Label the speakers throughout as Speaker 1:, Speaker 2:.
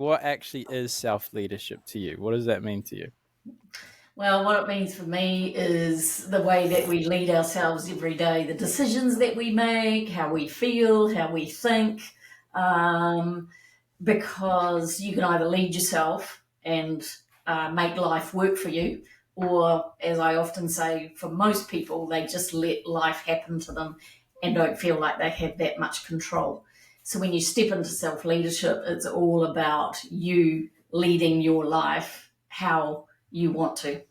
Speaker 1: what actually is self-leadership to you? What does that mean to you?
Speaker 2: Well, what it means for me is the way that we lead ourselves every day, the decisions that we make, how we feel, how we think, um, because you can either lead yourself and make life work for you, or, as I often say, for most people, they just let life happen to them and don't feel like they have that much control. So when you step into self leadership, it's all about you leading your life how you want to.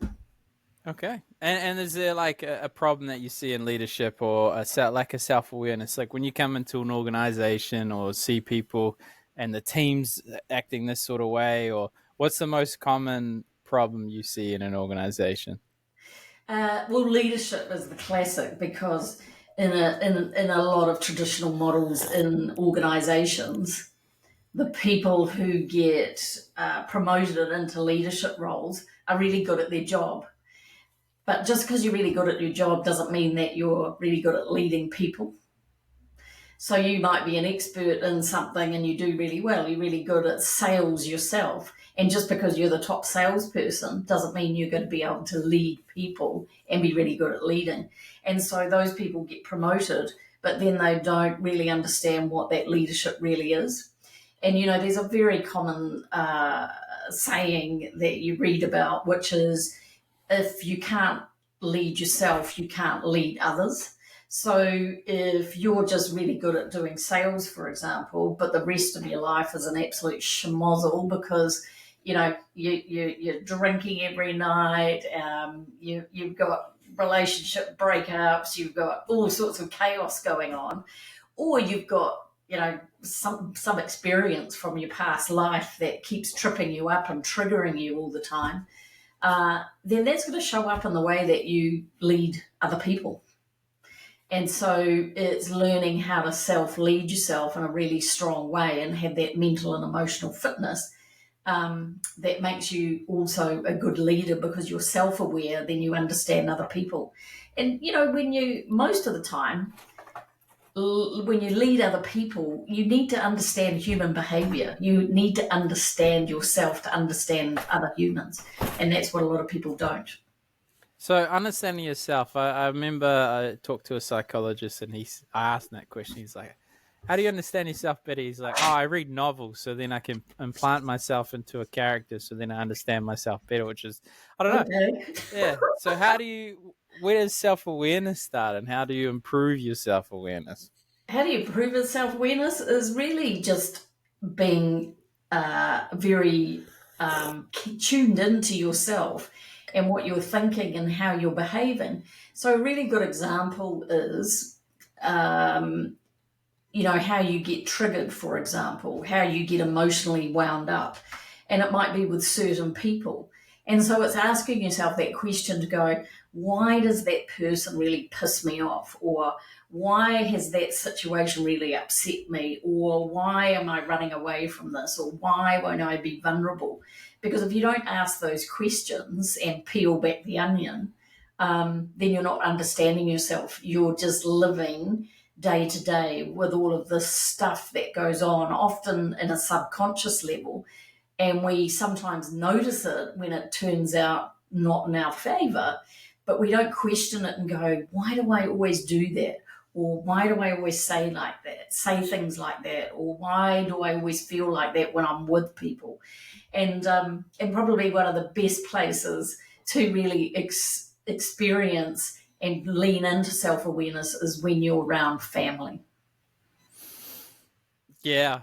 Speaker 1: Okay. And is there like a problem that you see in leadership or like a self-awareness? Like when you come into an organization or see people and the teams acting this sort of way, or what's the most common problem you see in an organization?
Speaker 2: Well, leadership is the classic because in a lot of traditional models in organisations, the people who get promoted into leadership roles are really good at their job. But just because you're really good at your job doesn't mean that you're really good at leading people. So you might be an expert in something and you do really well. You're really good at sales yourself. And just because you're the top salesperson doesn't mean you're going to be able to lead people and be really good at leading. And so those people get promoted, but then they don't really understand what that leadership really is. And, there's a very common saying that you read about, which is if you can't lead yourself, you can't lead others. So if you're just really good at doing sales, for example, but the rest of your life is an absolute schmozzle because you're drinking every night, you've got relationship breakups, you've got all sorts of chaos going on, or you've got some experience from your past life that keeps tripping you up and triggering you all the time, then that's going to show up in the way that you lead other people. And so it's learning how to self lead yourself in a really strong way and have that mental and emotional fitness that makes you also a good leader because you're self aware, then you understand other people. And, most of the time, when you lead other people, you need to understand human behavior. You need to understand yourself to understand other humans. And that's what a lot of people don't.
Speaker 1: So understanding yourself, I remember I talked to a psychologist and I asked him that question. He's like, how do you understand yourself better? He's like, I read novels so then I can implant myself into a character so then I understand myself better, which is, I don't know.
Speaker 2: Okay.
Speaker 1: Yeah. So where does self-awareness start and how do you improve your self-awareness?
Speaker 2: How do you improve your self awareness is really just being very tuned into yourself and what you're thinking and how you're behaving. So, a really good example is, how you get triggered, for example, how you get emotionally wound up. And it might be with certain people. And so it's asking yourself that question to go, why does that person really piss me off? Or why has that situation really upset me? Or why am I running away from this? Or why won't I be vulnerable? Because if you don't ask those questions and peel back the onion, then you're not understanding yourself. You're just living day to day with all of this stuff that goes on, often in a subconscious level. And we sometimes notice it when it turns out not in our favor, but we don't question it and go, why do I always do that? Or why do I always say things like that? Or why do I always feel like that when I'm with people? And probably one of the best places to really experience and lean into self awareness is when you're around family.
Speaker 1: Yeah.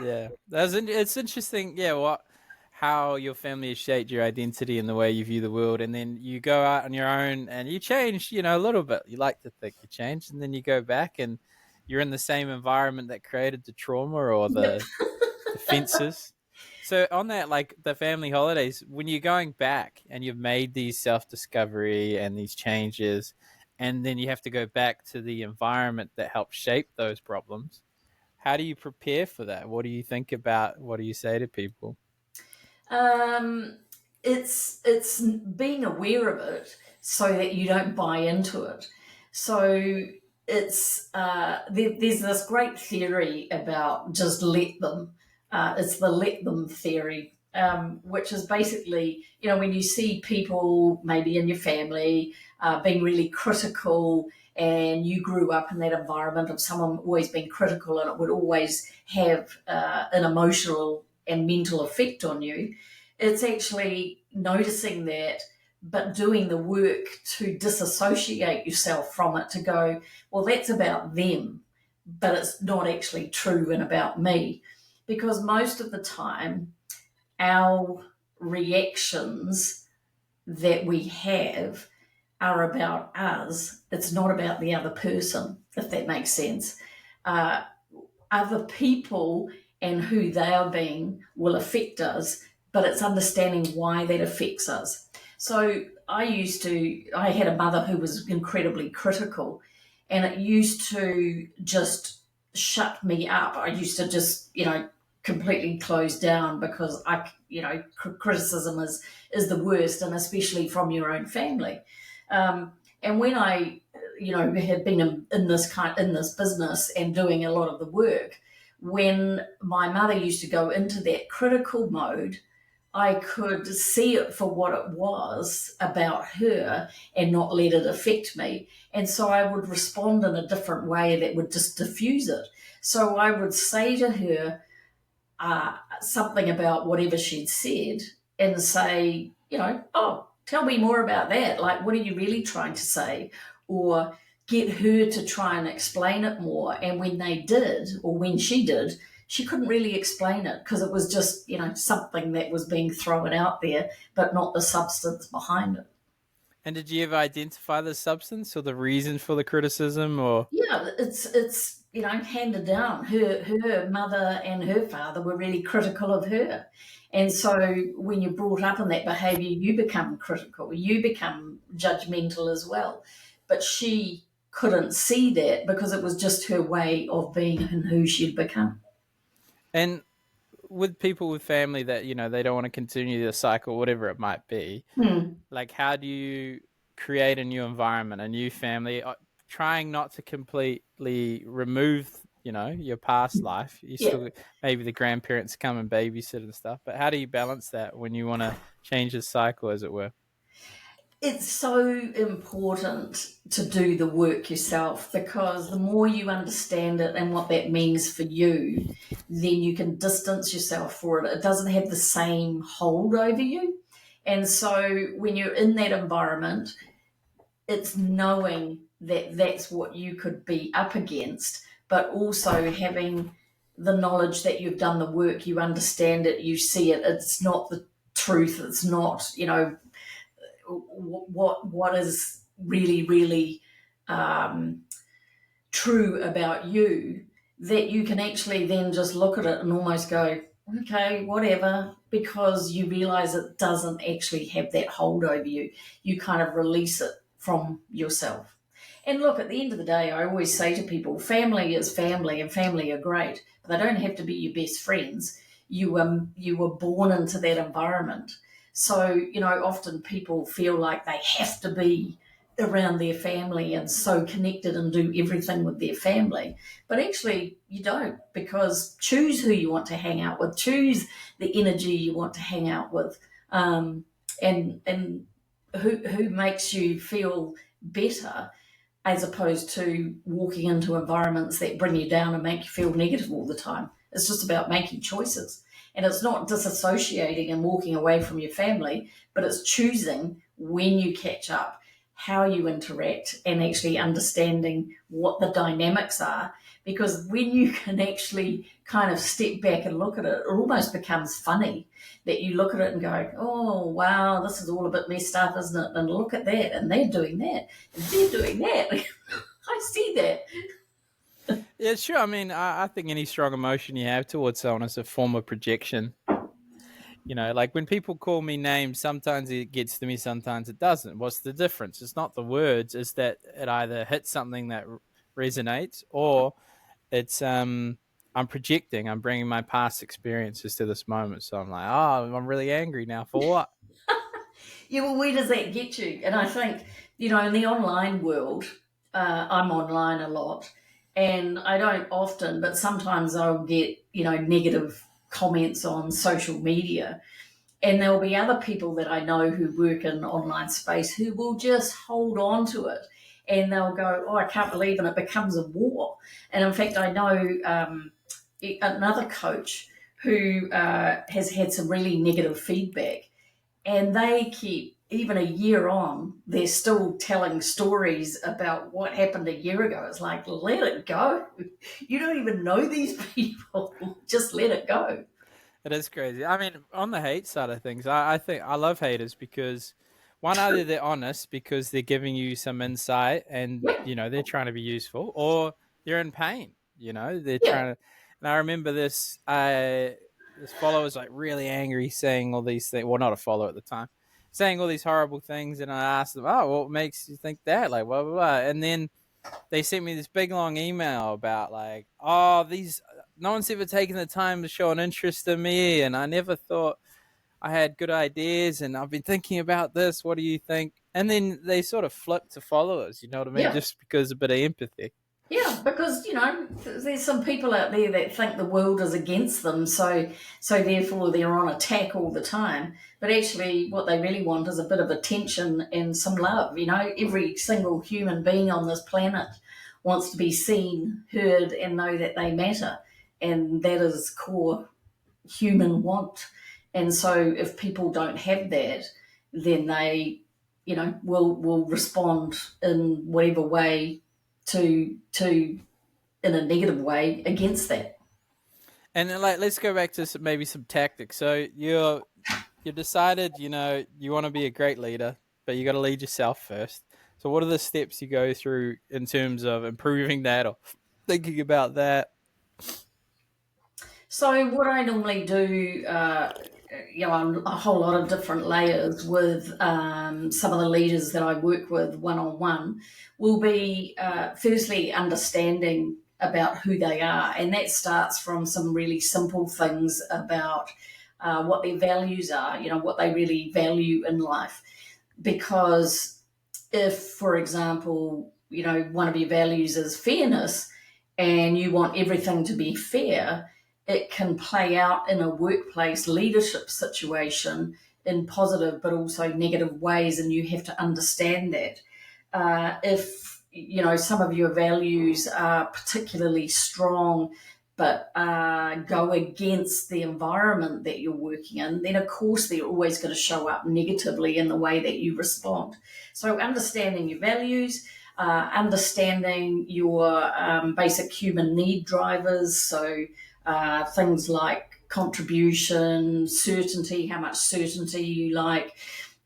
Speaker 1: Yeah. It's interesting. Yeah. How your family has shaped your identity and the way you view the world. And then you go out on your own and you change, a little bit. You like to think you changed. And then you go back and you're in the same environment that created the trauma or
Speaker 2: Yep.
Speaker 1: the defenses. So on that, like the family holidays, when you're going back and you've made these self-discovery and these changes, and then you have to go back to the environment that helped shape those problems, how do you prepare for that? What do you think about? What do you say to people?
Speaker 2: Um, it's being aware of it so that you don't buy into it. So there's this great theory about just let them. It's the let them theory, which is basically, when you see people maybe in your family being really critical, and you grew up in that environment of someone always being critical, and it would always have an emotional and mental effect on you. It's actually noticing that, but doing the work to disassociate yourself from it, to go, well, that's about them, but it's not actually true and about me. Because most of the time, our reactions that we have are about us. It's not about the other person, if that makes sense. Uh, Other people and who they are being will affect us, but it's understanding why that affects us. So I had a mother who was incredibly critical, and it used to just shut me up. I used to just, completely close down, because criticism is the worst, and especially from your own family. And when I had been in this business and doing a lot of the work, when my mother used to go into that critical mode, I could see it for what it was about her and not let it affect me. And so I would respond in a different way that would just diffuse it. So I would say to her something about whatever she'd said, and say, oh, tell me more about that. Like, what are you really trying to say? Or get her to try and explain it more. And when they did, or when she did, she couldn't really explain it, because it was just, something that was being thrown out there, but not the substance behind it.
Speaker 1: And did you ever identify the substance or the reason for the criticism, or?
Speaker 2: Yeah, it's handed down. Her mother and her father were really critical of her, and so when you're brought up in that behaviour, you become critical, you become judgmental as well. But she couldn't see that, because it was just her way of being and who she'd become.
Speaker 1: And with people with family that, they don't want to continue the cycle, whatever it might be,
Speaker 2: Hmm.
Speaker 1: like, how do you create a new environment, a new family, trying not to completely remove, your past life? You
Speaker 2: Yeah.
Speaker 1: still, maybe the grandparents come and babysit and stuff, but how do you balance that when you want to change the cycle, as it were?
Speaker 2: It's so important to do the work yourself, because the more you understand it and what that means for you, then you can distance yourself for it. It doesn't have the same hold over you. And so when you're in that environment, it's knowing that that's what you could be up against, but also having the knowledge that you've done the work, you understand it, you see it. It's not the truth. It's not, what is really um, true about you, that you can actually then just look at it and almost go, okay, whatever, because you realize it doesn't actually have that hold over you. You kind of release it from yourself. And look, at the end of the day, I always say to people, family is family, and family are great, but they don't have to be your best friends. You were born into that environment. So, often people feel like they have to be around their family and so connected and do everything with their family. But actually, you don't, because choose who you want to hang out with, choose the energy you want to hang out with, and who makes you feel better, as opposed to walking into environments that bring you down and make you feel negative all the time. It's just about making choices. And it's not disassociating and walking away from your family, but it's choosing when you catch up, how you interact, and actually understanding what the dynamics are. Because when you can actually kind of step back and look at it, it almost becomes funny that you look at it and go, oh, wow, this is all a bit messed up, isn't it? And look at that, and they're doing that, and they're doing that. I see that.
Speaker 1: Yeah, sure. I mean, I think any strong emotion you have towards someone is a form of projection. Like when people call me names, sometimes it gets to me, sometimes it doesn't. What's the difference? It's not the words, it's that it either hits something that resonates, or it's I'm projecting, I'm bringing my past experiences to this moment. So I'm like, oh, I'm really angry now for what?
Speaker 2: Yeah, well, where does that get you? And I think, in the online world, I'm online a lot, and I don't often, but sometimes I'll get, negative comments on social media. And there'll be other people that I know who work in online space who will just hold on to it. And they'll go, oh, I can't believe it. And it becomes a war. And in fact, I know another coach who has had some really negative feedback. And they keep, even a year on, they're still telling stories about what happened a year ago. It's like, let it go. You don't even know these people. Just let it go.
Speaker 1: It is crazy. I mean, on the hate side of things, I think I love haters because one, either they're honest because they're giving you some insight and
Speaker 2: Yeah.
Speaker 1: they're trying to be useful, or they're in pain. They're
Speaker 2: Yeah.
Speaker 1: trying to. And I remember this follower was like really angry, saying all these things. Well, not a follower at the time, saying all these horrible things, and I asked them, "Oh, what makes you think that?" Like blah blah blah, and then they sent me this big long email about like, oh, these no one's ever taken the time to show an interest in me, and I never thought I had good ideas, and I've been thinking about this. What do you think? And then they sort of flip to followers, you know what I mean?
Speaker 2: Yeah.
Speaker 1: Just because a bit of empathy.
Speaker 2: Yeah, because there's some people out there that think the world is against them, so therefore they're on attack all the time. But actually, what they really want is a bit of attention and some love. Every single human being on this planet wants to be seen, heard, and know that they matter, and that is core human want. And so, if people don't have that, then they, will respond in whatever way to in a negative way against that.
Speaker 1: And then, like, let's go back to maybe some tactics. So you decided, you want to be a great leader, but you got to lead yourself first. So what are the steps you go through in terms of improving that or thinking about that?
Speaker 2: So what I normally do, on a whole lot of different layers with some of the leaders that I work with one on one, will be firstly understanding about who they are, and that starts from some really simple things about what their values are. What they really value in life, because if, for example, one of your values is fairness and you want everything to be fair, it can play out in a workplace leadership situation in positive but also negative ways, and you have to understand that. If some of your values are particularly strong but go against the environment that you're working in, then of course they're always going to show up negatively in the way that you respond. So understanding your values, understanding your basic human need drivers, so things like contribution, certainty, how much certainty you like.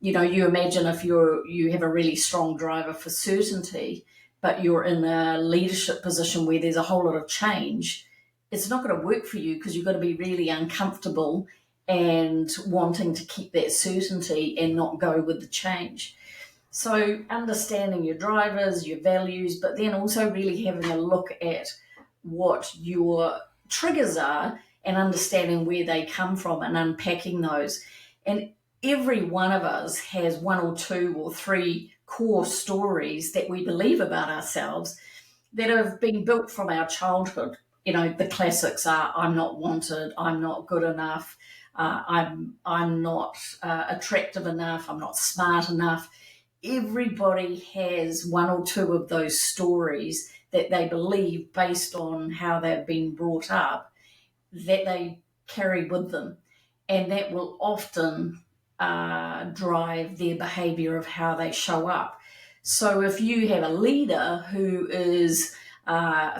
Speaker 2: You imagine if you have a really strong driver for certainty, but you're in a leadership position where there's a whole lot of change, it's not going to work for you because you've got to be really uncomfortable and wanting to keep that certainty and not go with the change. So understanding your drivers, your values, but then also really having a look at what your triggers are and understanding where they come from and unpacking those. And every one of us has one or two or three core stories that we believe about ourselves that have been built from our childhood. The classics are: I'm not wanted, I'm not good enough, I'm not attractive enough, I'm not smart enough. Everybody has one or two of those stories that they believe based on how they've been brought up, that they carry with them. And that will often drive their behavior of how they show up. So if you have a leader who is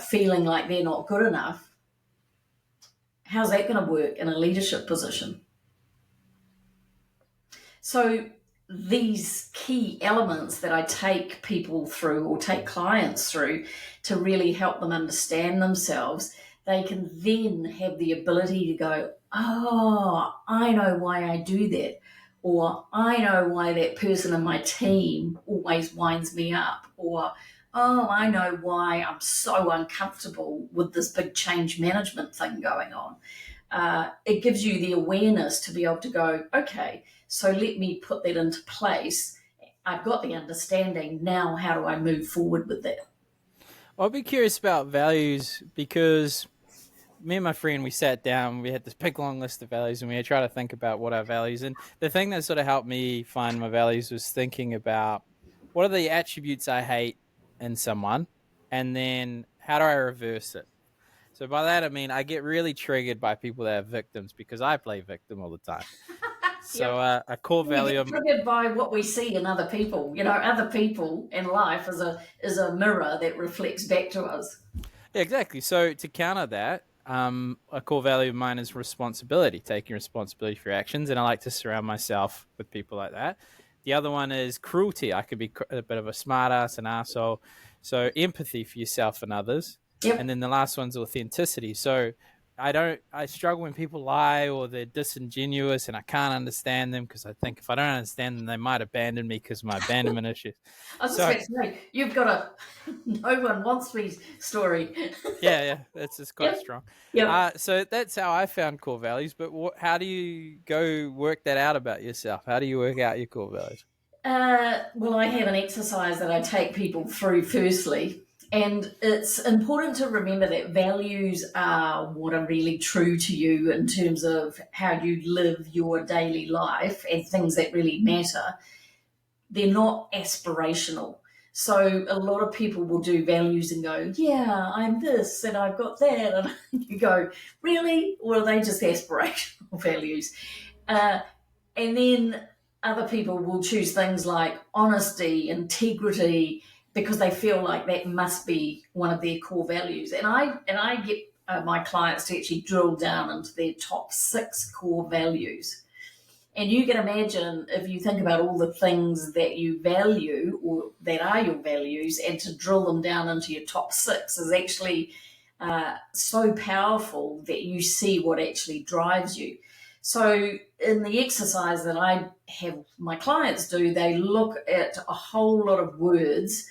Speaker 2: feeling like they're not good enough, how's that going to work in a leadership position? So these key elements that I take people through or take clients through to really help them understand themselves, they can then have the ability to go, oh, I know why I do that. Or I know why that person in my team always winds me up. Or, oh, I know why I'm so uncomfortable with this big change management thing going on. It gives you the awareness to be able to go, okay, so let me put that into place. I've got the understanding. Now, how do I move forward with that?
Speaker 1: I'd be curious about values because me and my friend, we sat down, we had this big long list of values, and we tried to think about what our values. And the thing that sort of helped me find my values was thinking about what are the attributes I hate in someone, and then how do I reverse it? So by that I mean I get really triggered by people that are victims because I play victim all the time. So
Speaker 2: Yep.
Speaker 1: a core
Speaker 2: We
Speaker 1: value
Speaker 2: get
Speaker 1: of
Speaker 2: triggered by what we see in other people. You know, other people in life is a mirror that reflects back to us.
Speaker 1: Yeah, exactly. So to counter that, a core value of mine is responsibility, taking responsibility for your actions, and I like to surround myself with people like that. The other one is cruelty. I could be a bit of a smartass, an asshole. So empathy for yourself and others, and
Speaker 2: Yep.
Speaker 1: then the last one's authenticity. So I struggle when people lie or they're disingenuous, and I can't understand them because I think if I don't understand them, they might abandon me because of my abandonment issues.
Speaker 2: I was just
Speaker 1: So
Speaker 2: about to say, you've got a no one wants me story.
Speaker 1: yeah, it's quite
Speaker 2: Yep.
Speaker 1: strong.
Speaker 2: Yep.
Speaker 1: So that's how I found core values. But how do you go work that out about yourself? How do you work out your core values?
Speaker 2: Well, I have an exercise that I take people through firstly, and it's important to remember that values are what are really true to you in terms of how you live your daily life and things that really matter. They're not aspirational. So a lot of people will do values and go, yeah, I'm this and I've got that. And you go, really? Or are they just aspirational values? Uh, and then other people will choose things like honesty, integrity, because they feel like that must be one of their core values. And I get my clients to actually drill down into their top 6 core values. And you can imagine if you think about all the things that you value or that are your values, and to drill them down into your top 6 is actually so powerful that you see what actually drives you. So, in the exercise that I have my clients do, they look at a whole lot of words,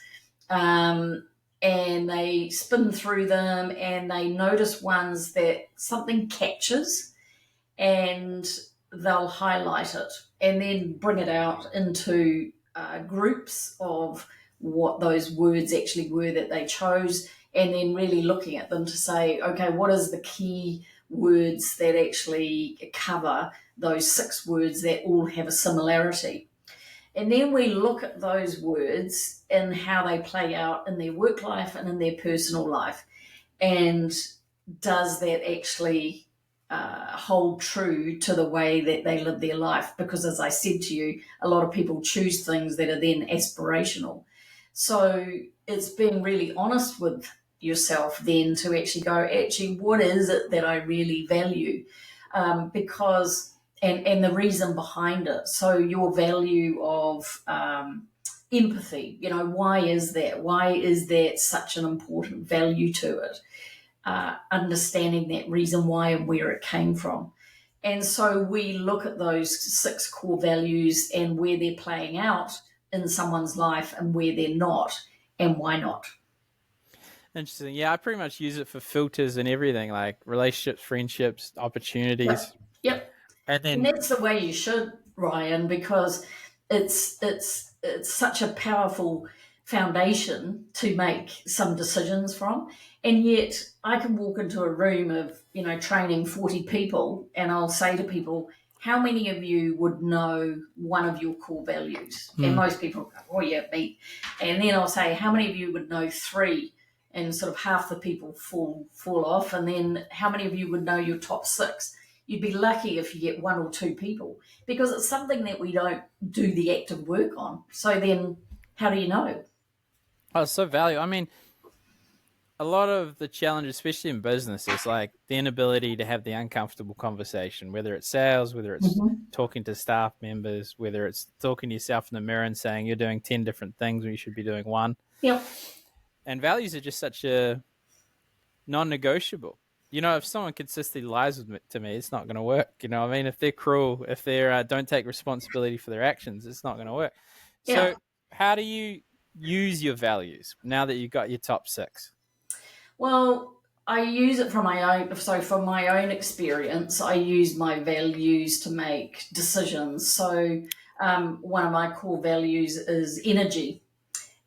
Speaker 2: and they spin through them and they notice ones that something catches, and they'll highlight it and then bring it out into groups of what those words actually were that they chose, and then really looking at them to say, okay, what is the key words that actually cover those 6 words that all have a similarity. And then we look at those words and how they play out in their work life and in their personal life. And does that actually hold true to the way that they live their life? Because, as I said to you, a lot of people choose things that are then aspirational. So it's being really honest with yourself then to actually go, actually, what is it that I really value? Because and the reason behind it. So your value of empathy, why is that? Why is that such an important value to it? Understanding that reason why and where it came from. And so we look at those 6 core values and where they're playing out in someone's life and where they're not, and why not.
Speaker 1: Interesting. Yeah, I pretty much use it for filters and everything, like relationships, friendships, opportunities,
Speaker 2: Yep. Yep.
Speaker 1: and
Speaker 2: And
Speaker 1: then
Speaker 2: that's the way you should, Ryan, because it's such a powerful foundation to make some decisions from. And yet I can walk into a room of, training 40 people, and I'll say to people, how many of you would know one of your core values? And most people go, oh yeah, me. And then I'll say, how many of you would know 3? And sort of half the people fall off. And then how many of you would know your top 6? You'd be lucky if you get 1 or 2 people, because it's something that we don't do the active work on. So then how do you know?
Speaker 1: oh, it's so valuable. I mean, a lot of the challenge, especially in business, is like the inability to have the uncomfortable conversation, whether it's sales, whether it's
Speaker 2: Mm-hmm.
Speaker 1: talking to staff members, whether it's talking to yourself in the mirror and saying you're doing 10 different things when you should be doing one.
Speaker 2: Yep.
Speaker 1: And values are just such a non-negotiable. If someone consistently lies to me, it's not going to work. I mean, if they're cruel, if they don't take responsibility for their actions, it's not going to work.
Speaker 2: Yeah.
Speaker 1: So, how do you use your values now that you've got your top 6?
Speaker 2: Well, I use it from my own. So, from my own experience, I use my values to make decisions. So, one of my core values is energy,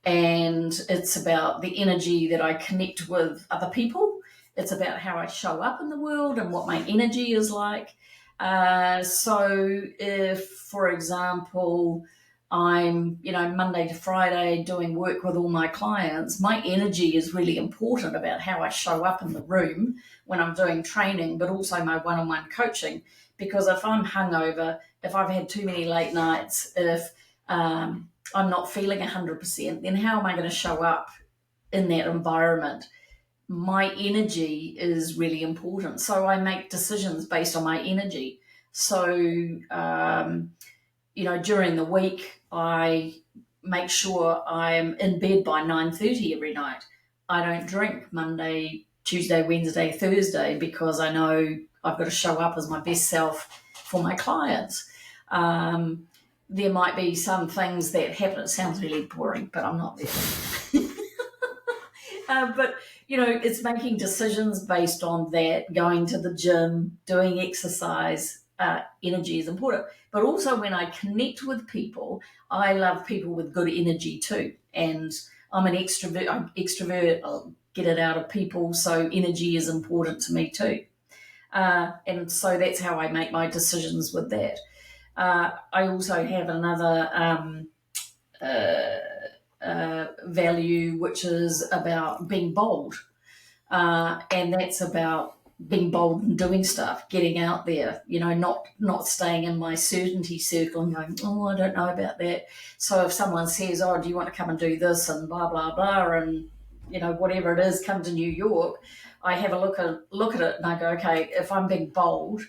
Speaker 2: and it's about the energy that I connect with other people. It's about how I show up in the world and what my energy is like. So if, for example, I'm, Monday to Friday doing work with all my clients, my energy is really important about how I show up in the room when I'm doing training, but also my one-on-one coaching. Because if I'm hungover, if I've had too many late nights, if I'm not feeling 100%, then how am I going to show up in that environment? My energy is really important. So I make decisions based on my energy. So, during the week, I make sure I'm in bed by 9:30 every night. I don't drink Monday, Tuesday, Wednesday, Thursday, because I know I've got to show up as my best self for my clients. There might be some things that happen. It sounds really boring, but I'm not there. But it's making decisions based on that. Going to the gym, doing exercise, energy is important. But also, when I connect with people, I love people with good energy too. And I'm an extrovert. I'll get it out of people. So energy is important to me too. And so that's how I make my decisions with that. I also have another value, which is about being bold. And that's about being bold and doing stuff, getting out there, not staying in my certainty circle and going, oh, I don't know about that. So if someone says, oh, do you want to come and do this and blah, blah, blah, and, whatever it is, come to New York, I have a look at it and I go, okay, if I'm being bold,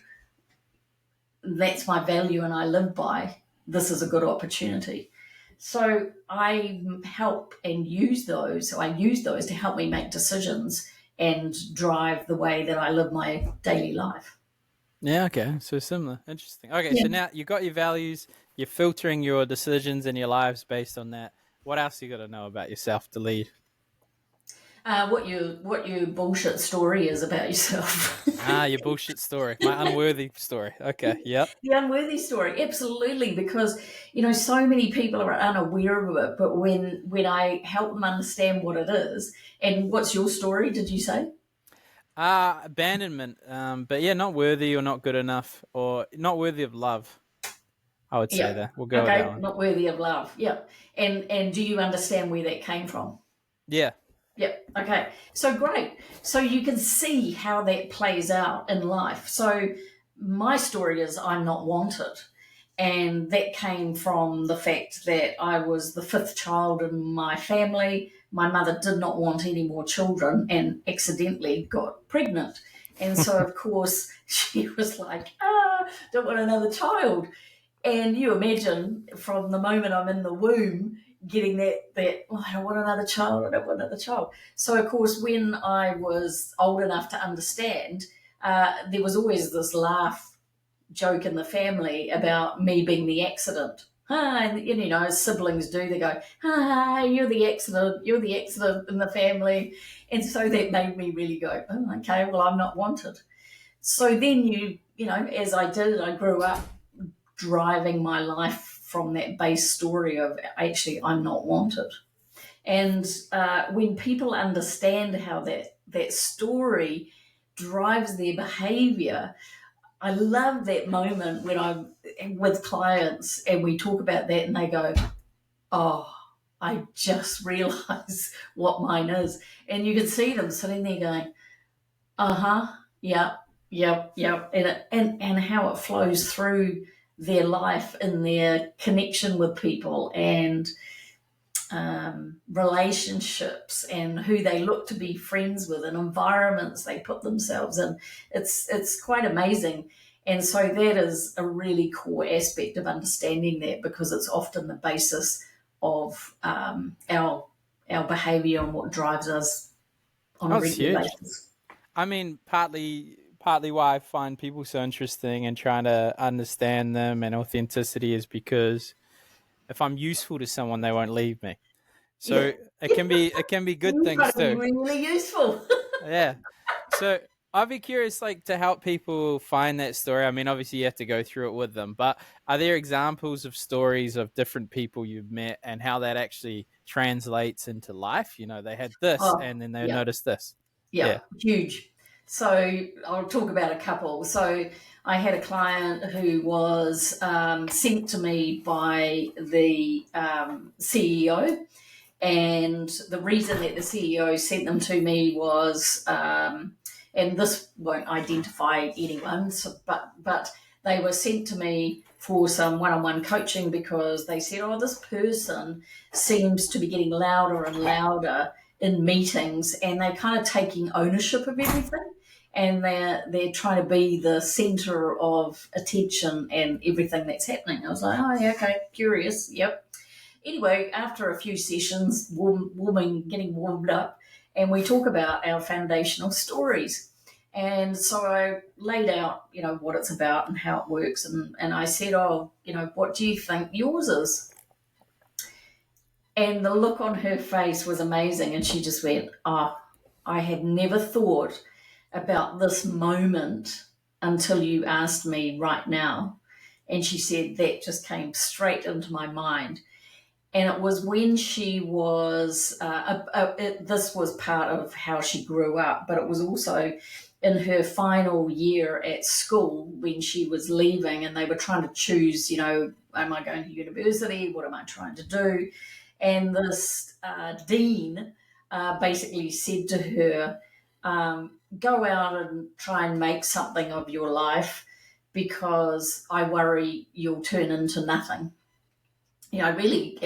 Speaker 2: that's my value and I live by, this is a good opportunity. So I help and use those. So I use those to help me make decisions and drive the way that I live my daily life.
Speaker 1: Yeah, okay. So similar. Interesting. Okay,
Speaker 2: Yeah.
Speaker 1: so now you got your values, you're filtering your decisions and your lives based on that. What else you got to know about yourself to lead?
Speaker 2: What your bullshit story is about yourself.
Speaker 1: Your bullshit story. My unworthy story. Okay, yep.
Speaker 2: The unworthy story, absolutely, because so many people are unaware of it. But when I help them understand what it is, and what's your story? Did you say?
Speaker 1: Abandonment. But yeah, not worthy or not good enough or not worthy of love. I would say
Speaker 2: Yeah.
Speaker 1: that. We'll go with that
Speaker 2: Okay,
Speaker 1: one.
Speaker 2: not worthy of love. Yeah. And do you understand where that came from?
Speaker 1: Yeah.
Speaker 2: Yep. Okay. So great. So you can see how that plays out in life. So my story is I'm not wanted. And that came from the fact that I was the fifth child in my family. My mother did not want any more children and accidentally got pregnant. And so, of course, she was like, don't want another child. And you imagine from the moment I'm in the womb, getting that oh, I don't want another child, I don't want another child. So of course, when I was old enough to understand, there was always this laugh joke in the family about me being the accident. And as siblings do, they go, you're the accident in the family. And so that made me really go, oh, okay, well, I'm not wanted. So then as I did, I grew up driving my life from that base story of actually I'm not wanted. And when people understand how that story drives their behavior, I love that moment when I'm with clients and we talk about that and they go, oh, I just realised what mine is. And you can see them sitting there going, uh-huh, yeah, yep, yep. And how it flows through their life in their connection with people and relationships and who they look to be friends with and environments they put themselves in. It's quite amazing. And so that is a really core aspect of understanding that, because it's often the basis of our behaviour and what drives us on a
Speaker 1: That's
Speaker 2: regular
Speaker 1: huge.
Speaker 2: basis.
Speaker 1: I mean, partly why I find people so interesting and trying to understand them and authenticity is because if I'm useful to someone, they won't leave me.
Speaker 2: Yeah,
Speaker 1: So it can be good
Speaker 2: you've
Speaker 1: things
Speaker 2: got to be
Speaker 1: too.
Speaker 2: really useful.
Speaker 1: Yeah. So I'd be curious, like, to help people find that story. I mean, obviously you have to go through it with them, but are there examples of stories of different people you've met and how that actually translates into life? They had this
Speaker 2: Oh,
Speaker 1: and then they
Speaker 2: yeah,
Speaker 1: noticed this.
Speaker 2: yeah,
Speaker 1: Yeah.
Speaker 2: huge. So I'll talk about a couple. So I had a client who was sent to me by the CEO, and the reason that the CEO sent them to me was, and this won't identify anyone, so, but they were sent to me for some one-on-one coaching because they said, "Oh, this person seems to be getting louder and louder in meetings, and they're kind of taking ownership of everything." And they're trying to be the center of attention and everything that's happening. I was like, oh yeah, okay, curious, yep. Anyway, after a few sessions, getting warmed up, and we talk about our foundational stories. And so I laid out, what it's about and how it works. And I said, oh, what do you think yours is? And the look on her face was amazing. And she just went, oh, I had never thought about this moment until you asked me right now. And she said, that just came straight into my mind. And it was when she was, this was part of how she grew up, but it was also in her final year at school when she was leaving and they were trying to choose, am I going to university? What am I trying to do? And this dean basically said to her, go out and try and make something of your life because I worry you'll turn into nothing. Really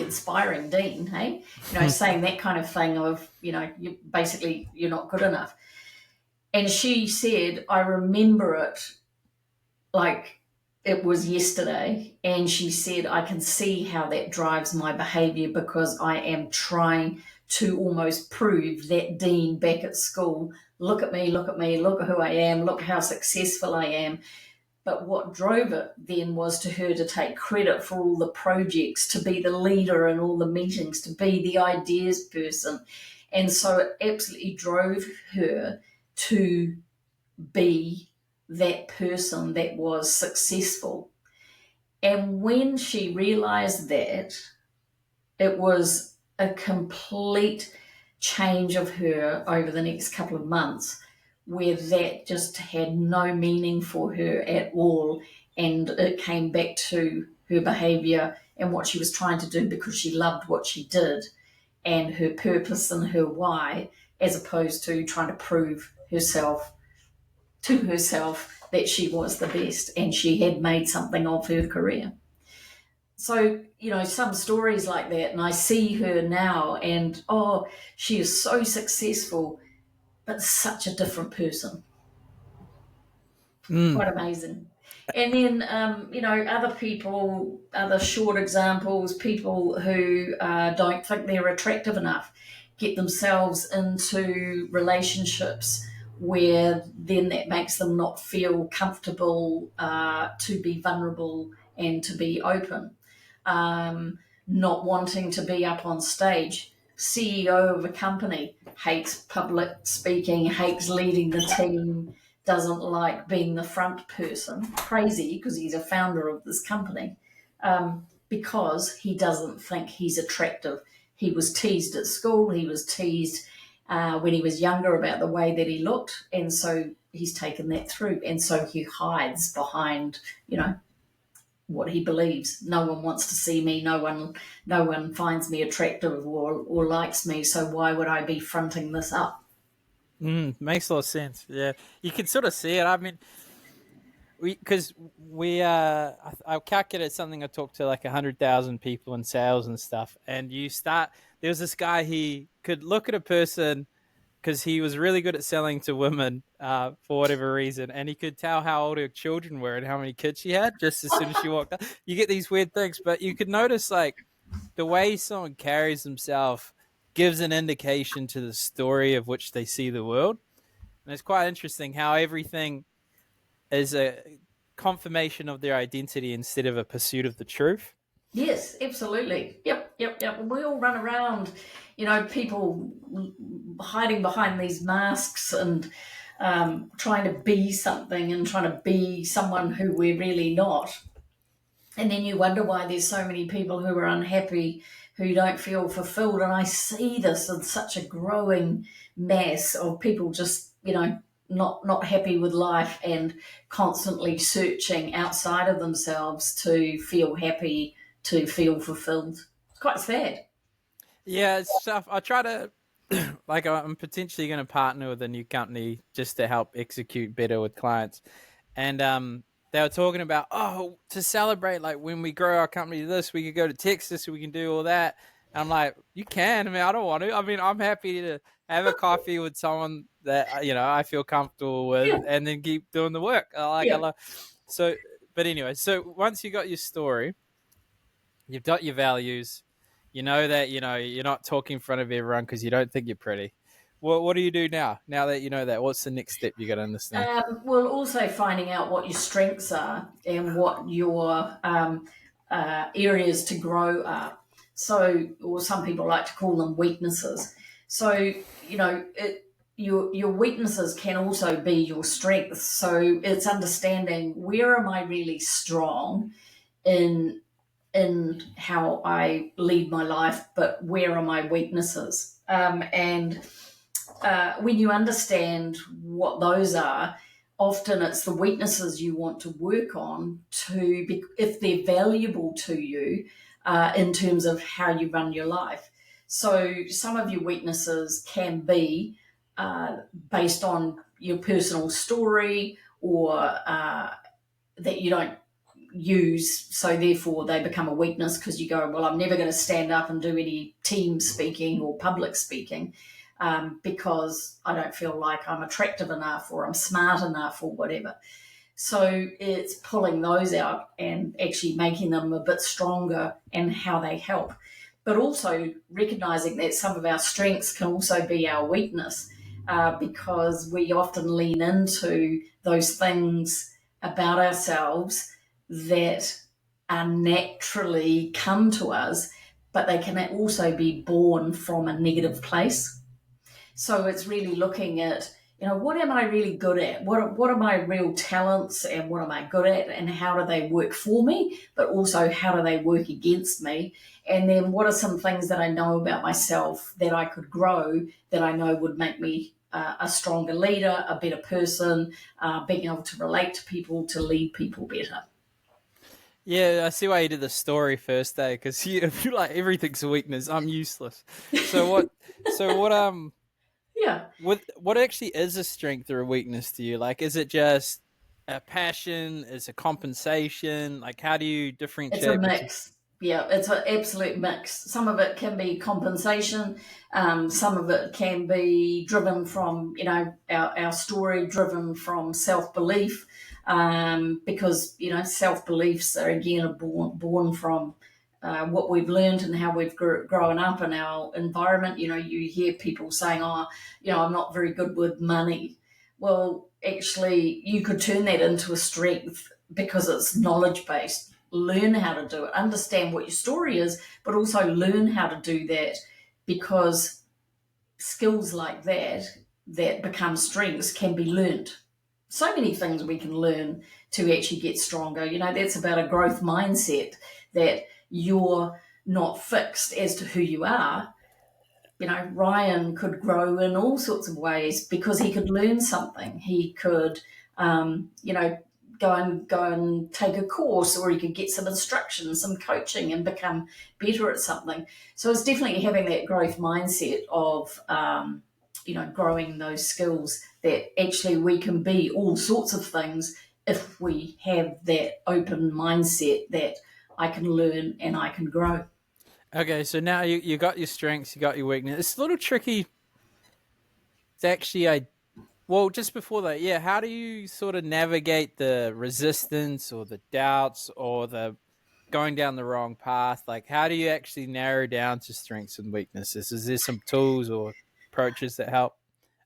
Speaker 2: inspiring dean, hey? Saying that kind of thing of, you're not good enough. And she said, I remember it like it was yesterday. And she said, I can see how that drives my behavior because I am trying to almost prove that dean back at school, look at me, look at who I am, look how successful I am. But what drove it then was to her to take credit for all the projects, to be the leader in all the meetings, to be the ideas person. And so it absolutely drove her to be that person that was successful. And when she realized that, it was a complete change of her over the next couple of months where that just had no meaning for her at all. And it came back to her behavior and what she was trying to do because she loved what she did and her purpose and her why, as opposed to trying to prove herself to herself that she was the best and she had made something of her career. So, some stories like that, and I see her now, and oh, she is so successful, but such a different person.
Speaker 1: Mm.
Speaker 2: Quite amazing. And then, other people, other short examples, people who don't think they're attractive enough, get themselves into relationships where then that makes them not feel comfortable to be vulnerable and to be open. Not wanting to be up on stage. CEO of a company hates public speaking, hates leading the team, doesn't like being the front person. Crazy because he's a founder of this company, because he doesn't think he's attractive. He was teased at school. He was teased when he was younger about the way that he looked, and so he's taken that through, and so he hides behind, what he believes. No one wants to see me. No one finds me attractive or likes me. So why would I be fronting this up?
Speaker 1: Makes a lot of sense. Yeah, you can sort of see it. I mean, I calculated something. I talked to like 100,000 people in sales and stuff, and there was this guy. He could look at a person because he was really good at selling to women for whatever reason, and he could tell how old her children were and how many kids she had just as soon as she walked up. You get these weird things, but you could notice like the way someone carries themselves gives an indication to the story of which they see the world. And it's quite interesting how everything is a confirmation of their identity instead of a pursuit of the truth.
Speaker 2: Yes, absolutely. Yep. We all run around, people hiding behind these masks and trying to be something and trying to be someone who we're really not. And then you wonder why there's so many people who are unhappy, who don't feel fulfilled. And I see this in such a growing mass of people just not happy with life and constantly searching outside of themselves to feel happy, to feel fulfilled. It's quite sad.
Speaker 1: Yeah, it's tough. I try to like I'm potentially going to partner with a new company just to help execute better with clients, and they were talking about, oh, to celebrate, like when we grow our company to this, we could go to Texas, we can do all that. And I'm like, you can. I mean, I don't want to. I mean, I'm happy to have a coffee with someone that I feel comfortable with,
Speaker 2: Yeah,
Speaker 1: and then keep doing the work. I
Speaker 2: yeah,
Speaker 1: love. So, but anyway, so once you got your story, you've got your values. You know that you're not talking in front of everyone because you don't think you're pretty. What do you do now? Now that you know that, what's the next step you got to understand?
Speaker 2: Well, also finding out what your strengths are and what your areas to grow are. So, or some people like to call them weaknesses. So, your weaknesses can also be your strengths. So it's understanding where am I really strong in how I lead my life, but where are my weaknesses? And when you understand what those are, often it's the weaknesses you want to work on to be, if they're valuable to you in terms of how you run your life. So some of your weaknesses can be based on your personal story or that you don't use, so therefore they become a weakness because you go, well, I'm never going to stand up and do any team speaking or public speaking because I don't feel like I'm attractive enough or I'm smart enough or whatever. So it's pulling those out and actually making them a bit stronger and how they help, but also recognizing that some of our strengths can also be our weakness because we often lean into those things about ourselves that are naturally come to us, but they can also be born from a negative place. So it's really looking at, what am I really good at? What are my real talents and what am I good at and how do they work for me, but also how do they work against me? And then what are some things that I know about myself that I could grow that I know would make me a stronger leader, a better person, being able to relate to people, to lead people better.
Speaker 1: Yeah, I see why you did the story first, day because you like everything's a weakness. I'm useless. So what? So what?
Speaker 2: Yeah.
Speaker 1: What actually is a strength or a weakness to you? Like, is it just a passion? Is it compensation? Like, how do you
Speaker 2: It's a
Speaker 1: differentiate between?
Speaker 2: mix. Yeah, it's an absolute mix. Some of it can be compensation. Some of it can be driven from, our story, driven from self belief, because, self beliefs are again born from what we've learned and how we've grown up in our environment. You hear people saying, oh, I'm not very good with money. Well, actually, you could turn that into a strength because it's knowledge based. Learn how to do it, understand what your story is, but also learn how to do that because skills like that become strengths can be learned. So many things we can learn to actually get stronger. That's about a growth mindset that you're not fixed as to who you are. Ryan could grow in all sorts of ways because he could learn something. He could, go and take a course, or he could get some instruction, some coaching, and become better at something. So it's definitely having that growth mindset of, growing those skills that actually we can be all sorts of things if we have that open mindset that I can learn and I can grow.
Speaker 1: Okay, so now you got your strengths, you got your weakness. It's a little tricky to actually well, just before that, yeah, how do you sort of navigate the resistance or the doubts or the going down the wrong path? Like, how do you actually narrow down to strengths and weaknesses? Is there some tools or approaches that help?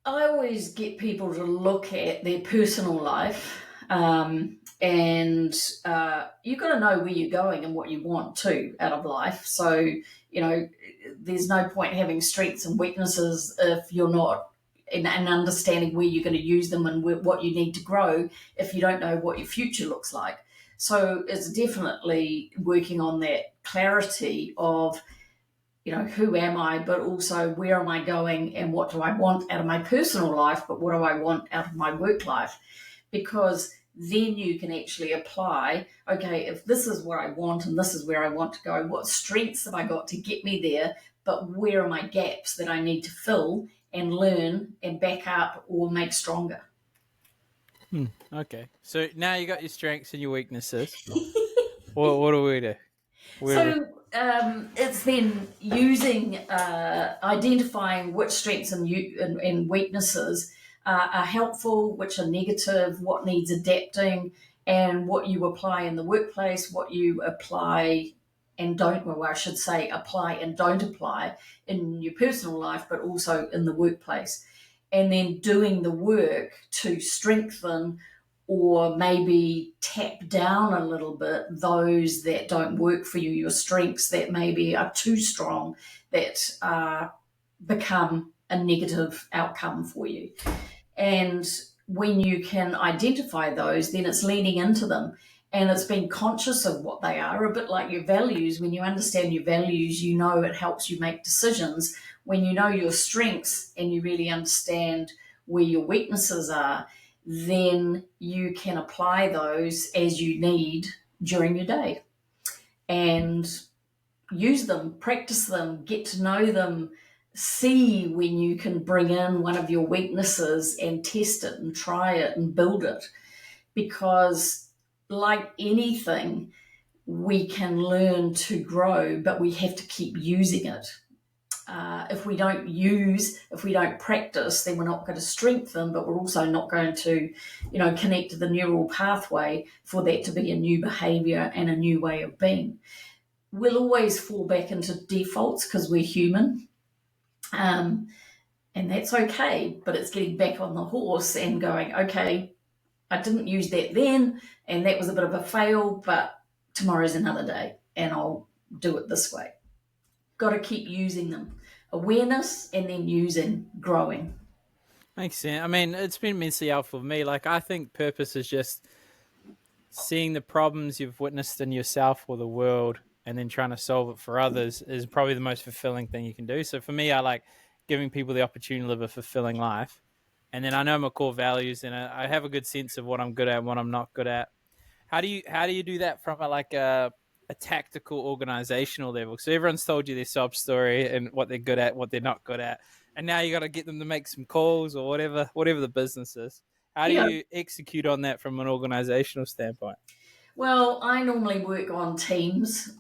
Speaker 2: I always get people to look at their personal life, and you've got to know where you're going and what you want to out of life. So, there's no point having strengths and weaknesses if you're not in understanding where you're going to use them and what you need to grow if you don't know what your future looks like. So, it's definitely working on that clarity of, who am I, but also where am I going and what do I want out of my personal life, but what do I want out of my work life? Because then you can actually apply, okay, if this is what I want and this is where I want to go, what strengths have I got to get me there, but where are my gaps that I need to fill and learn and back up or make stronger?
Speaker 1: Okay. So now you got your strengths and your weaknesses. What do we do?
Speaker 2: So it's then using, identifying which strengths and weaknesses are helpful, which are negative, what needs adapting, and what you apply in the workplace, what you apply and don't, well, I should say apply and don't apply in your personal life, but also in the workplace. And then doing the work to strengthen or maybe tap down a little bit those that don't work for you, your strengths that maybe are too strong, that become a negative outcome for you. And when you can identify those, then it's leaning into them. And it's being conscious of what they are, a bit like your values. When you understand your values, you know it helps you make decisions. When you know your strengths and you really understand where your weaknesses are, then you can apply those as you need during your day and use them, practice them, get to know them, see when you can bring in one of your weaknesses and test it and try it and build it. Because, like anything, we can learn to grow, but we have to keep using it. If we don't use, if we don't practice, then we're not going to strengthen, but we're also not going to, connect to the neural pathway for that to be a new behavior and a new way of being. We'll always fall back into defaults because we're human. And that's okay, but it's getting back on the horse and going, okay, I didn't use that then, and that was a bit of a fail, but tomorrow's another day, and I'll do it this way. Got to keep using them. Awareness and then using, growing.
Speaker 1: Makes sense. I mean, it's been immensely helpful for me. Like, I think purpose is just seeing the problems you've witnessed in yourself or the world and then trying to solve it for others is probably the most fulfilling thing you can do. So for me, I like giving people the opportunity to live a fulfilling life. And then I know my core values and I have a good sense of what I'm good at and what I'm not good at. How do you do that from a tactical organizational level? So everyone's told you their sob story and what they're good at, what they're not good at, and now you got to get them to make some calls or whatever the business is. How do
Speaker 2: Yeah.
Speaker 1: you execute on that from an organizational standpoint?
Speaker 2: Well, I normally work on teams,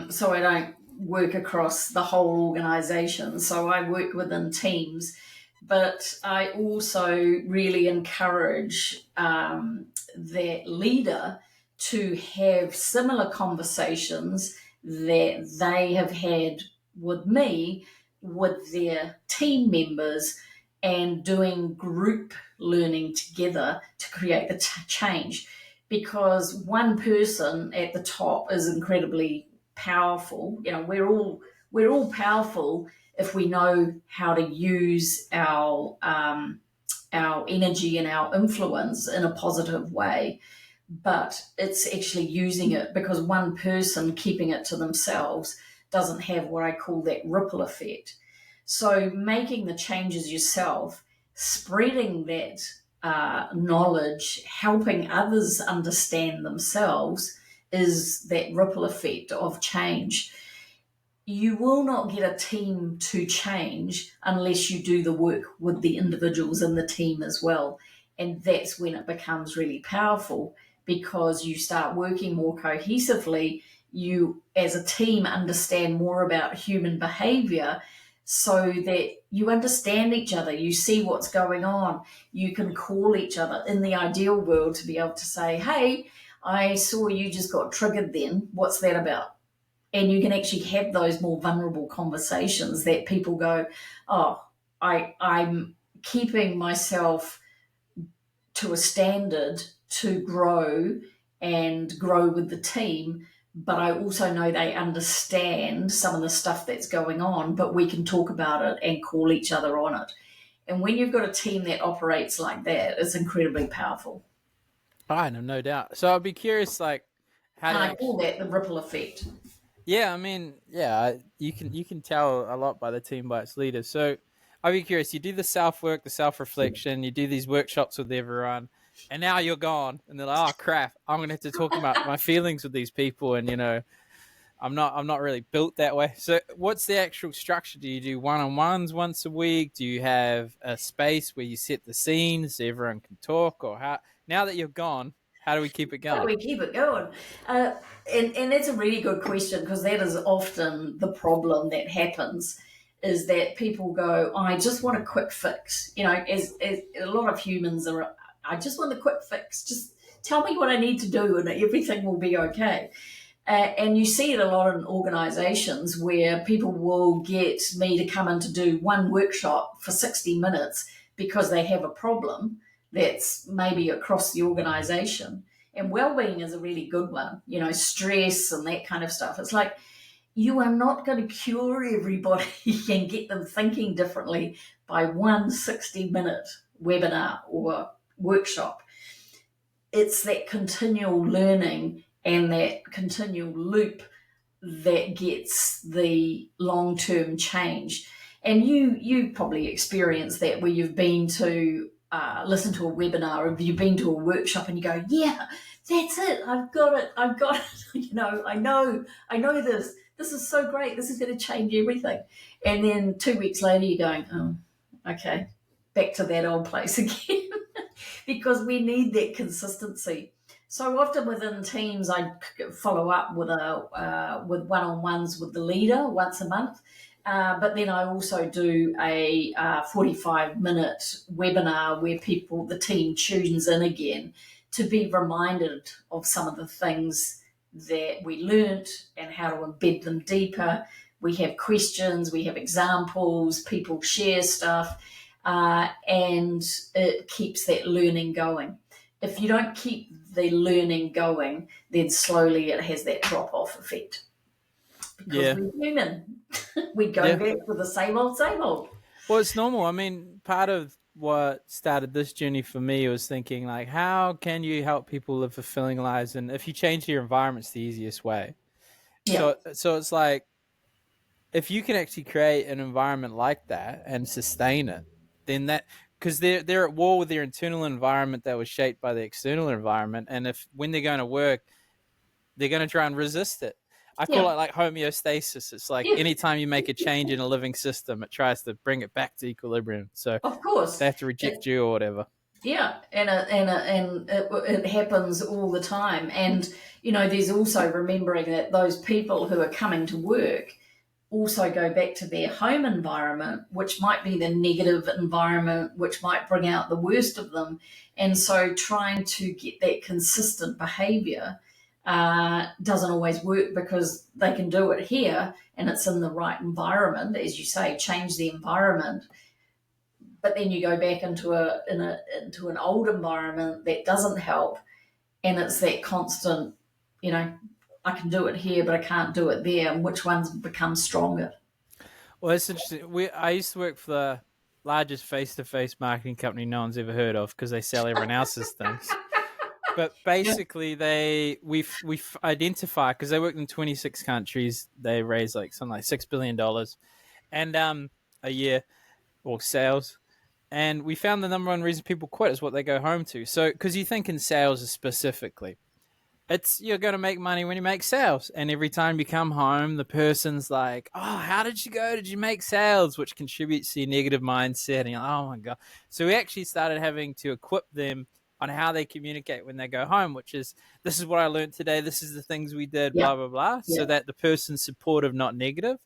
Speaker 2: so I don't work across the whole organization. So I work within teams, but I also really encourage that leader to have similar conversations that they have had with me, with their team members, and doing group learning together to create the change. Because one person at the top is incredibly powerful. We're all powerful if we know how to use our energy and our influence in a positive way. But it's actually using it, because one person keeping it to themselves doesn't have what I call that ripple effect. So making the changes yourself, spreading that knowledge, helping others understand themselves, is that ripple effect of change. You will not get a team to change unless you do the work with the individuals in the team as well. And that's when it becomes really powerful, because you start working more cohesively. You, as a team, understand more about human behavior so that you understand each other. You see what's going on. You can call each other in the ideal world to be able to say, hey, I saw you just got triggered then. What's that about? And you can actually have those more vulnerable conversations that people go, oh, I'm keeping myself to a standard to grow and grow with the team, but I also know they understand some of the stuff that's going on, but we can talk about it and call each other on it. And when you've got a team that operates like that, it's incredibly powerful.
Speaker 1: I know, no doubt. So I'd be curious, like, how
Speaker 2: And
Speaker 1: do you
Speaker 2: I call
Speaker 1: actually?
Speaker 2: that the ripple effect.
Speaker 1: Yeah, I mean, yeah, you can tell a lot by the team by its leaders. So I'd be curious. You do the self work, the self reflection. You do these workshops with everyone, and now you're gone, and they're like, "Oh crap! I'm gonna have to talk about my feelings with these people," and I'm not really built that way. So what's the actual structure? Do you do one-on-ones once a week? Do you have a space where you set the scene so everyone can talk? Or how, now that you're gone, how do we keep it
Speaker 2: How do
Speaker 1: going?
Speaker 2: we keep it going? Uh, and that's a really good question, because that is often the problem that happens, is that people go, oh, I just want a quick fix. As a lot of humans are, I just want the quick fix. Just tell me what I need to do and everything will be okay. And you see it a lot in organizations where people will get me to come in to do one workshop for 60 minutes because they have a problem that's maybe across the organization. And well-being is a really good one, stress and that kind of stuff. It's like, you are not going to cure everybody and get them thinking differently by one 60-minute webinar or workshop. It's that continual learning and that continual loop that gets the long-term change. And you probably experienced that, where you've been to listen to a webinar, or you've been to a workshop and you go, yeah, that's it, I've got it. I know this is so great, this is going to change everything. And then 2 weeks later you're going, oh, okay, back to that old place again. Because we need that consistency. So often within teams, I follow up with one-on-ones with the leader once a month. But then I also do a 45-minute webinar where the team tunes in again to be reminded of some of the things that we learnt and how to embed them deeper. We have questions, we have examples, people share stuff, and it keeps that learning going. If you don't keep the learning going, then slowly it has that drop off effect, because
Speaker 1: Yeah,
Speaker 2: we're human. We go
Speaker 1: yeah.
Speaker 2: back to the same old, same old.
Speaker 1: Well, it's normal. I mean, part of what started this journey for me was thinking like, how can you help people live fulfilling lives? And if you change your environment, it's the easiest way.
Speaker 2: Yeah,
Speaker 1: So it's like, if you can actually create an environment like that and sustain it, then that, because they're at war with their internal environment that was shaped by the external environment, and if when they're going to work, they're going to try and resist it. I call
Speaker 2: yeah,
Speaker 1: it like homeostasis. It's like
Speaker 2: yeah.
Speaker 1: anytime you make a change in a living system, it tries to bring it back to equilibrium. So
Speaker 2: Of
Speaker 1: they
Speaker 2: course.
Speaker 1: have to reject you or whatever.
Speaker 2: Yeah, and it happens all the time. And there's also remembering that those people who are coming to work also go back to their home environment, which might be the negative environment, which might bring out the worst of them. And so trying to get that consistent behavior doesn't always work, because they can do it here and it's in the right environment, as you say, change the environment. But then you go back into an old environment that doesn't help, and it's that constant, you know, I can do it here, but I can't do it there, and which ones become stronger?
Speaker 1: Well, that's interesting. I used to work for the largest face-to-face marketing company no one's ever heard of because they sell everyone else's things. But
Speaker 2: Yeah.
Speaker 1: basically, we've identified, because they work in 26 countries. They raise like something like $6 billion and a year, or sales. And we found the number one reason people quit is what they go home to. So, because you think in sales specifically, it's you're going to make money when you make sales, and every time you come home, the person's like, "Oh, how did you go? Did you make sales?" Which contributes to your negative mindset, and you're like, "Oh my god!" So we actually started having to equip them on how they communicate when they go home, which is, "This is what I learned today. This is the things we did."
Speaker 2: Yeah,
Speaker 1: Blah blah blah, so
Speaker 2: yeah,
Speaker 1: that the person's supportive, not negative.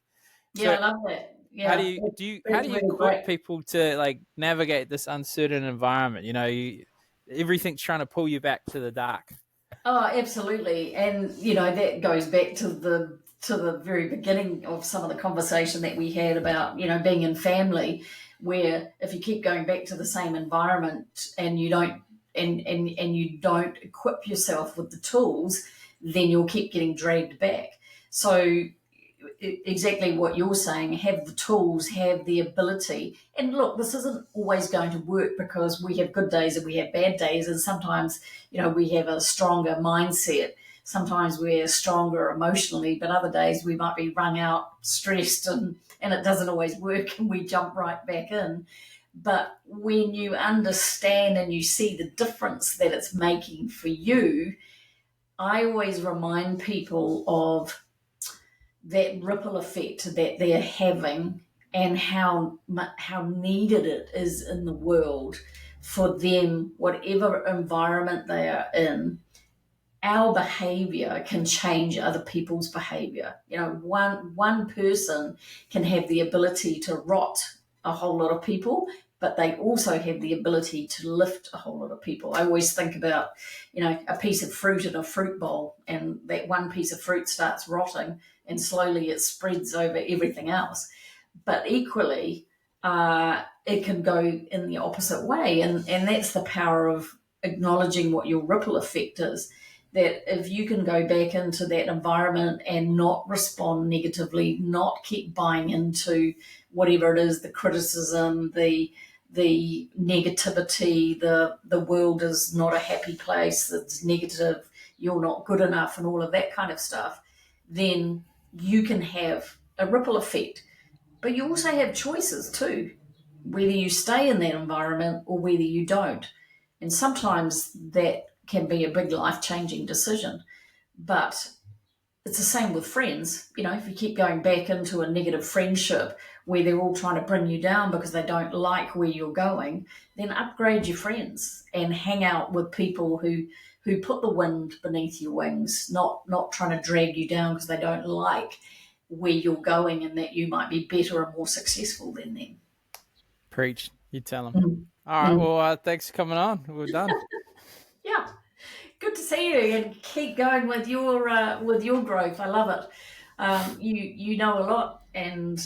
Speaker 2: yeah.
Speaker 1: So
Speaker 2: I love that.
Speaker 1: how do
Speaker 2: Yeah,
Speaker 1: you how
Speaker 2: that's
Speaker 1: do you
Speaker 2: really
Speaker 1: equip
Speaker 2: great.
Speaker 1: people to like navigate this uncertain environment? Everything's trying to pull you back to the dark.
Speaker 2: Oh, absolutely. And that goes back to the very beginning of some of the conversation that we had about, being in family, where if you keep going back to the same environment and you don't equip yourself with the tools, then you'll keep getting dragged back. So exactly what you're saying, have the tools, have the ability. And look, this isn't always going to work, because we have good days and we have bad days, and sometimes we have a stronger mindset. sometimes we're stronger emotionally, but other days we might be wrung out, stressed, and it doesn't always work and we jump right back in. But when you understand and you see the difference that it's making for you, I always remind people of that ripple effect that they're having and how needed it is in the world for them, whatever environment they are in. Our behavior can change other people's behavior. One person can have the ability to rot a whole lot of people, but they also have the ability to lift a whole lot of people. I always think about, a piece of fruit in a fruit bowl, and that one piece of fruit starts rotting and slowly it spreads over everything else. But equally, it can go in the opposite way. And that's the power of acknowledging what your ripple effect is. That if you can go back into that environment and not respond negatively, not keep buying into whatever it is, the criticism, the negativity, the world is not a happy place, it's negative, you're not good enough, and all of that kind of stuff, then you can have a ripple effect. But you also have choices too, whether you stay in that environment or whether you don't. And sometimes that can be a big life-changing decision. But it's the same with friends. If you keep going back into a negative friendship where they're all trying to bring you down because they don't like where you're going, then upgrade your friends and hang out with people who put the wind beneath your wings, not trying to drag you down because they don't like where you're going and that you might be better and more successful than them.
Speaker 1: Preach. You tell them.
Speaker 2: Mm.
Speaker 1: All right. Well, thanks for coming on. We're done.
Speaker 2: Yeah. Good to see you, and keep going with your growth. I love it. You know a lot, and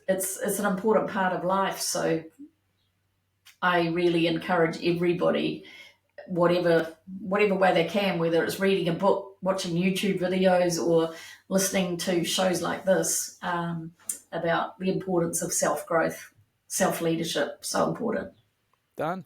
Speaker 2: it's an important part of life. So I really encourage everybody, whatever way they can, whether it's reading a book, watching YouTube videos, or listening to shows like this, about the importance of self growth, self leadership. So important.
Speaker 1: Done.